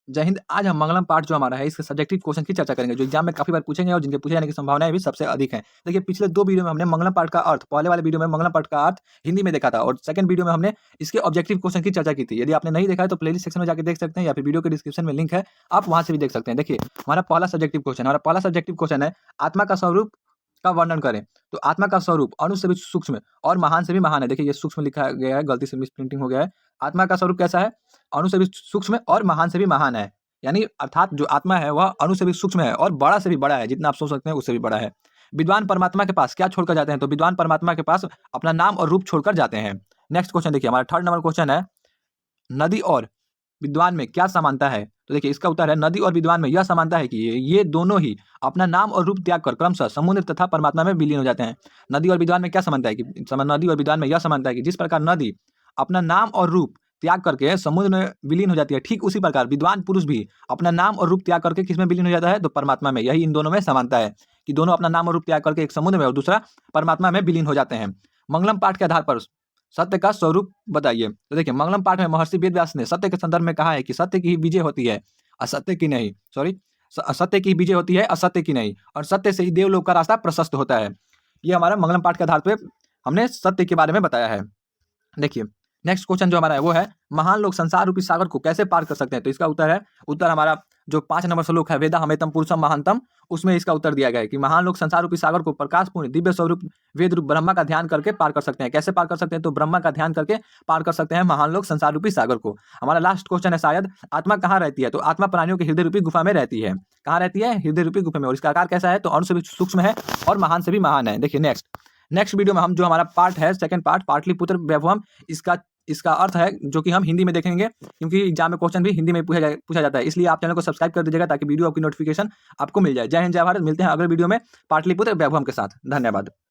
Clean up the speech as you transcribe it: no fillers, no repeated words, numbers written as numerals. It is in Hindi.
जय हिंद। आज हम मंगलम पाठ जो हमारा है इसके सब्जेक्टिव क्वेश्चन की चर्चा करेंगे जो एग्जाम में काफी बार पूछेंगे और जिनके पूछे जाने की संभावनाएं भी सबसे अधिक हैं। देखिए पिछले 2 वीडियो में हमने मंगलम पाठ का अर्थ, पहले वाले वीडियो में मंगलम पाठ का अर्थ हिंदी में देखा था और सेकंड वीडियो में हमने इसके ऑब्जेक्टिव क्वेश्चन की चर्चा की थी। यदि आपने नहीं देखा है तो प्लेलिस्ट सेक्शन में जाकर देख सकते हैं या फिर वीडियो के डिस्क्रिप्शन में लिंक है, आप वहां से भी देख सकते हैं। देखिए हमारा पहला सब्जेक्टिव क्वेश्चन है आत्मा का स्वरूप का वर्णन करें। तो आत्मा का स्वरूप अणु से भी सूक्ष्म और महान से भी महान है। देखिए ये सूक्ष्म लिखा गया है, गलती से मिस प्रिंटिंग हो गया है। आत्मा का स्वरूप कैसा है? अणु से भी सूक्ष्म और महान से भी महान है। यानी अर्थात जो आत्मा है वह अणु से भी सूक्ष्म है और बड़ा से भी बड़ा है, जितना आप सोच सकते हैं उससे भी बड़ा है। विद्वान परमात्मा के पास क्या छोड़कर जाते हैं? तो विद्वान परमात्मा के पास अपना नाम और रूप छोड़कर जाते हैं। नेक्स्ट क्वेश्चन देखिए, हमारा थर्ड नंबर क्वेश्चन है नदी और विद्वान में क्या समानता है? तो देखिए इसका उत्तर है नदी और विद्वान में यह समानता है कि ये दोनों ही अपना नाम और रूप त्याग कर क्रमशः समुद्र तथा परमात्मा में विलीन हो जाते हैं। नदी और विद्वान में क्या समानता है कि नदी और विद्वान में यह समानता है कि जिस प्रकार नदी अपना नाम और रूप त्याग करके समुद्र में विलीन हो जाती है, ठीक उसी प्रकार विद्वान पुरुष भी अपना नाम और रूप त्याग करके किसमें विलीन हो जाता है? तो परमात्मा में। यही इन दोनों में समानता है कि दोनों अपना नाम और रूप त्याग करके एक समुद्र में और दूसरा परमात्मा में विलीन हो जाते हैं। मंगलम पाठ के आधार पर सत्य का स्वरूप बताइए। तो देखिए मंगलम पाठ में महर्षि वेदव्यास ने सत्य के संदर्भ में कहा है कि सत्य की ही विजय होती है, असत्य की नहीं। सत्य की विजय होती है, असत्य की नहीं, और सत्य से ही देवलोक का रास्ता प्रशस्त होता है। ये हमारा मंगलम पाठ के आधार पे हमने सत्य के बारे में बताया है। देखिए नेक्स्ट क्वेश्चन जो हमारा है वो है महान लोग संसार रूपी सागर को कैसे पार कर सकते हैं? तो इसका उत्तर हमारा जो 5 नंबर श्लोक है वेदा हमेतम पुरुषम महानतम, उसमें इसका उत्तर दिया गया है कि महान लोग संसार रूपी सागर को प्रकाशपूर्ण दिव्य स्वरूप वेद रूप ब्रह्मा का ध्यान करके पार कर सकते हैं। कैसे पार कर सकते हैं? तो ब्रह्मा का ध्यान करके पार कर सकते हैं महान लोग संसार रूपी सागर को। हमारा लास्ट क्वेश्चन है शायद आत्मा कहाँ रहती है? तो आत्मा प्राणियों के हृदय रूपी गुफा में रहती है। कहाँ रहती है? हृदय रूपी गुफा में। और इसका आकार कैसा है? तो अणु से भी सूक्ष्म है और महान से भी महान है। देखिए नेक्स्ट वीडियो में हम जो हमारा पार्ट है सेकंड पार्ट पाटलिपुत्र वैभवम, इसका अर्थ है जो कि हम हिंदी में देखेंगे, क्योंकि एग्जाम में क्वेश्चन भी हिंदी में पूछा जाता है। इसलिए आप चैनल को सब्सक्राइब कर दीजिएगा ताकि वीडियो की नोटिफिकेशन आपको मिल जाए। जय हिंद जय भारत। मिलते हैं अगले वीडियो में पाटलिपुत्र वैभवम के साथ। धन्यवाद।